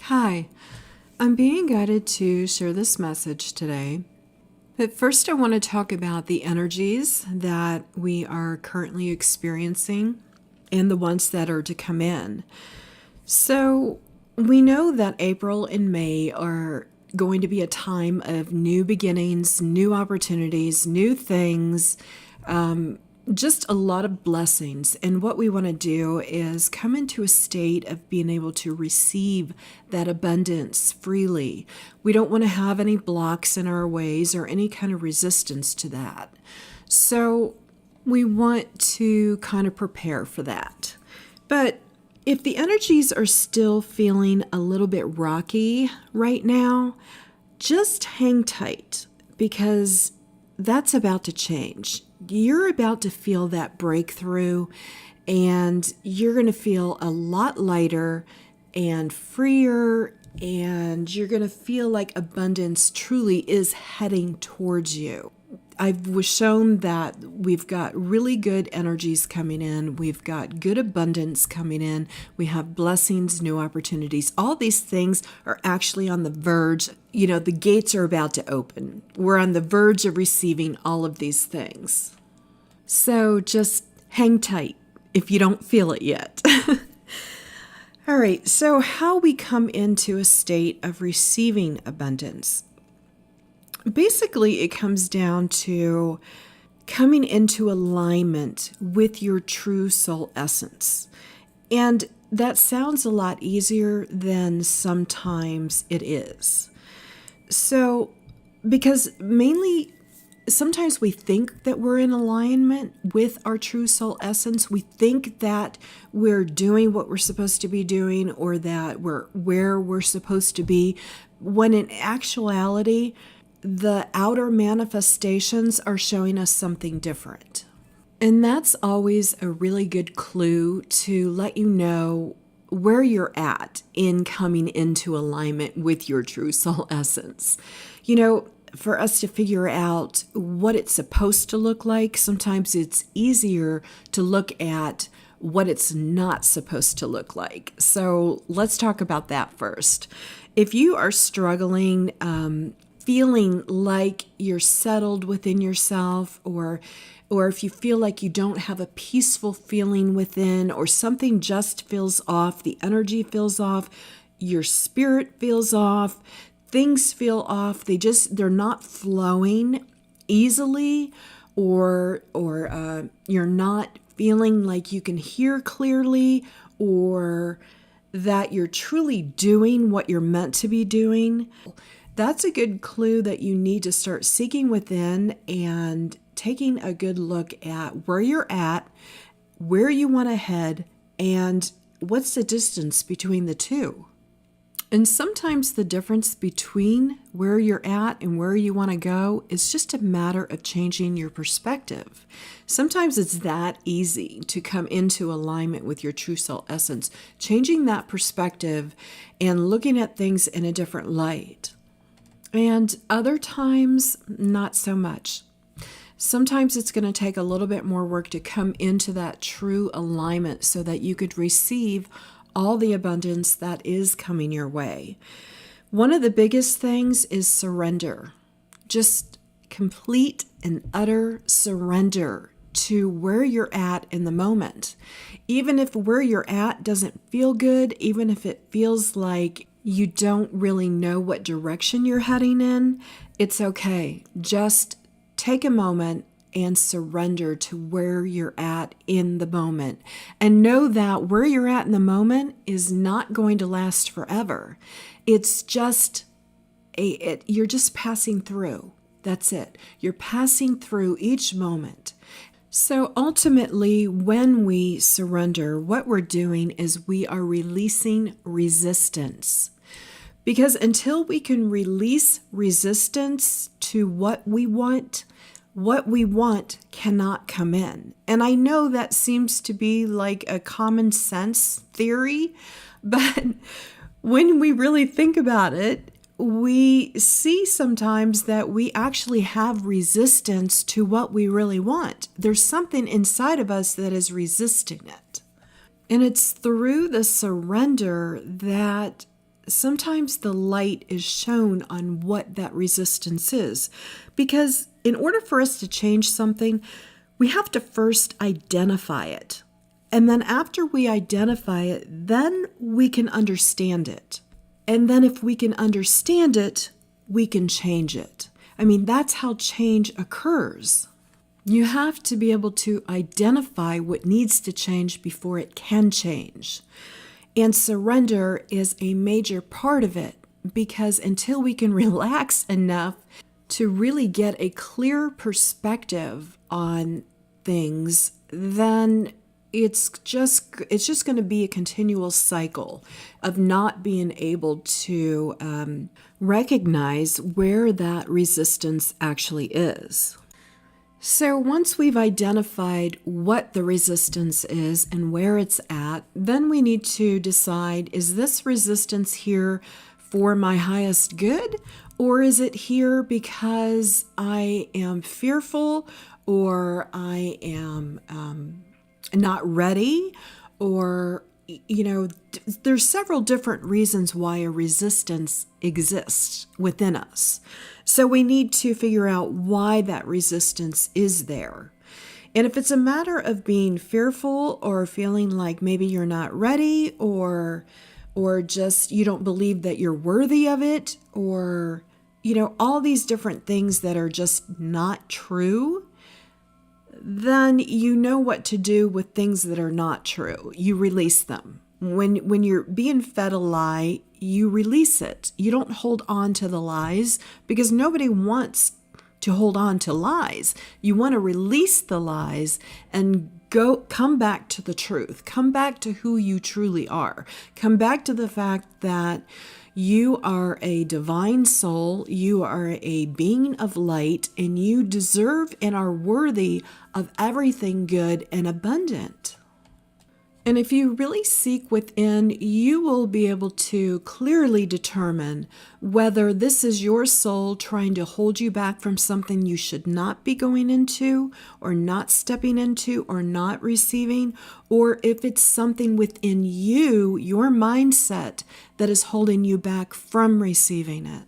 Hi, I'm being guided to share this message today. But first, I want to talk about the energies that we are currently experiencing and the ones that are to come in. So, we know that April and May are going to be a time of new beginnings, new opportunities, new things, just a lot of blessings. And what we want to do is come into a state of being able to receive that abundance freely. We don't want to have any blocks in our ways or any kind of resistance to that. So we want to kind of prepare for that. But if the energies are still feeling a little bit rocky right now, just hang tight because that's about to change. You're about to feel that breakthrough, and you're going to feel a lot lighter and freer, and you're going to feel like abundance truly is heading towards you. I was shown that we've got really good energies coming in. We've got good abundance coming in. We have blessings, new opportunities. All these things are actually on the verge. The gates are about to open. We're on the verge of receiving all of these things. So just hang tight if you don't feel it yet. All right, so how we come into a state of receiving abundance. Basically, it comes down to coming into alignment with your true soul essence. And that sounds a lot easier than sometimes it is. So, because mainly sometimes we think that we're in alignment with our true soul essence. We think that we're doing what we're supposed to be doing or that we're where we're supposed to be, when in actuality, the outer manifestations are showing us something different. And that's always a really good clue to let you know where you're at in coming into alignment with your true soul essence. For us to figure out what it's supposed to look like, sometimes it's easier to look at what it's not supposed to look like. So let's talk about that first. If you are struggling, feeling like you're settled within yourself, or if you feel like you don't have a peaceful feeling within, or something just feels off, the energy feels off, your spirit feels off, things feel off, they're not flowing easily, or you're not feeling like you can hear clearly, or that you're truly doing what you're meant to be doing, that's a good clue that you need to start seeking within and taking a good look at where you're at, where you want to head, and what's the distance between the two. And sometimes the difference between where you're at and where you want to go is just a matter of changing your perspective. Sometimes it's that easy to come into alignment with your true soul essence, changing that perspective and looking at things in a different light. And other times, not so much. Sometimes it's going to take a little bit more work to come into that true alignment so that you could receive all the abundance that is coming your way. One of the biggest things is surrender. Just complete and utter surrender to where you're at in the moment. Even if where you're at doesn't feel good, even if it feels like you don't really know what direction you're heading in, it's okay. Just take a moment and surrender to where you're at in the moment. And know that where you're at in the moment is not going to last forever. It's just, you're just passing through. That's it. You're passing through each moment. So ultimately, when we surrender, what we're doing is we are releasing resistance. Because until we can release resistance to what we want cannot come in. And I know that seems to be like a common sense theory, but when we really think about it, we see sometimes that we actually have resistance to what we really want. There's something inside of us that is resisting it. And it's through the surrender that sometimes the light is shown on what that resistance is. Because in order for us to change something, we have to first identify it. And then after we identify it, then we can understand it. And then if we can understand it, we can change it. I mean, that's how change occurs. You have to be able to identify what needs to change before it can change. And surrender is a major part of it, because until we can relax enough to really get a clear perspective on things, then it's just going to be a continual cycle of not being able to recognize where that resistance actually is. So once we've identified what the resistance is and where it's at, then we need to decide, is this resistance here for my highest good? Or is it here because I am fearful, or I am not ready, or, there's several different reasons why a resistance exists within us. So we need to figure out why that resistance is there. And if it's a matter of being fearful or feeling like maybe you're not ready, or just you don't believe that you're worthy of it, or, all these different things that are just not true, then you know what to do with things that are not true. You release them. When you're being fed a lie, you release it. You don't hold on to the lies, because nobody wants to hold on to lies. You want to release the lies and come back to the truth. Come back to who you truly are. Come back to the fact that you are a divine soul, you are a being of light, and you deserve and are worthy of everything good and abundant. And if you really seek within, you will be able to clearly determine whether this is your soul trying to hold you back from something you should not be going into, or not stepping into, or not receiving, or if it's something within you, your mindset, that is holding you back from receiving it.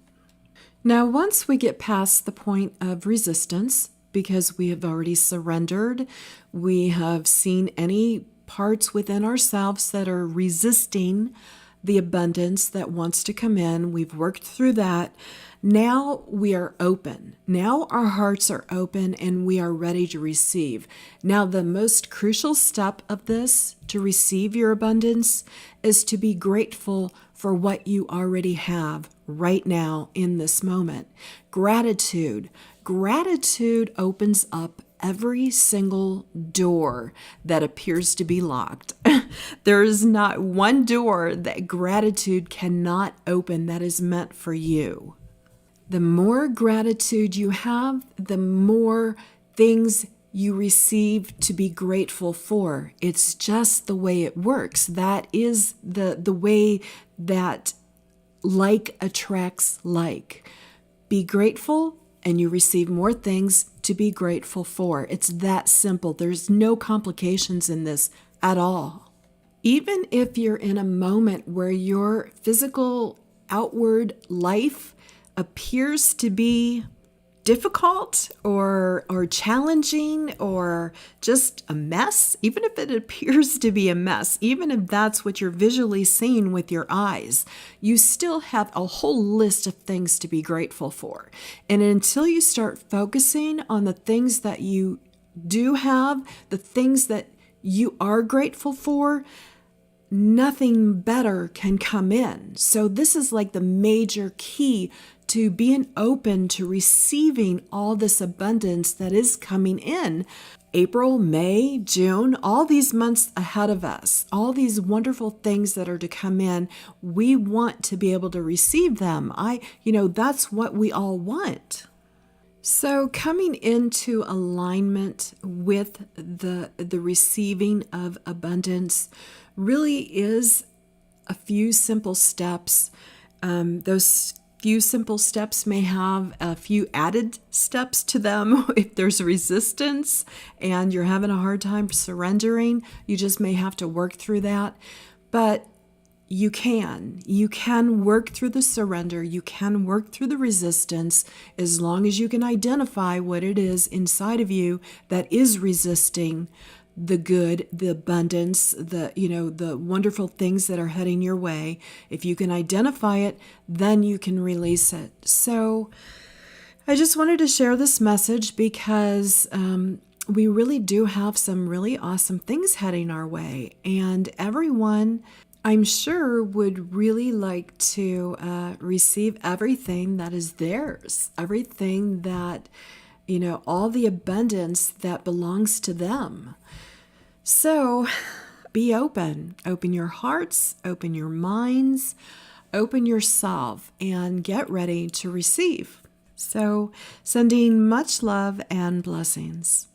Now, once we get past the point of resistance, because we have already surrendered, we have seen any parts within ourselves that are resisting the abundance that wants to come in. We've worked through that. Now we are open. Now our hearts are open and we are ready to receive. Now the most crucial step of this, to receive your abundance, is to be grateful for what you already have right now in this moment. Gratitude. Gratitude opens up every single door that appears to be locked. There is not one door that gratitude cannot open that is meant for you. The more gratitude you have, the more things you receive to be grateful for. It's just the way it works. That is the way that like attracts like. Be grateful, and you receive more things to be grateful for. It's that simple. There's no complications in this at all. Even if you're in a moment where your physical outward life appears to be difficult or challenging or just a mess, even if it appears to be a mess, even if that's what you're visually seeing with your eyes, you still have a whole list of things to be grateful for. And until you start focusing on the things that you do have, the things that you are grateful for, nothing better can come in. So this is like the major key to being open to receiving all this abundance that is coming in. April, May, June, all these months ahead of us, all these wonderful things that are to come in, we want to be able to receive them. That's what we all want. So coming into alignment with the receiving of abundance really is a few simple steps. Those few simple steps may have a few added steps to them. If there's resistance and you're having a hard time surrendering, you just may have to work through that. But you can work through the surrender. You can work through the resistance as long as you can identify what it is inside of you that is resisting the good, the abundance, the wonderful things that are heading your way. If you can identify it, then you can release it. So I just wanted to share this message because we really do have some really awesome things heading our way, and everyone, I'm sure, would really like to receive everything that is theirs, everything that, all the abundance that belongs to them. So be open. Open your hearts, open your minds, open yourself, and get ready to receive. So sending much love and blessings.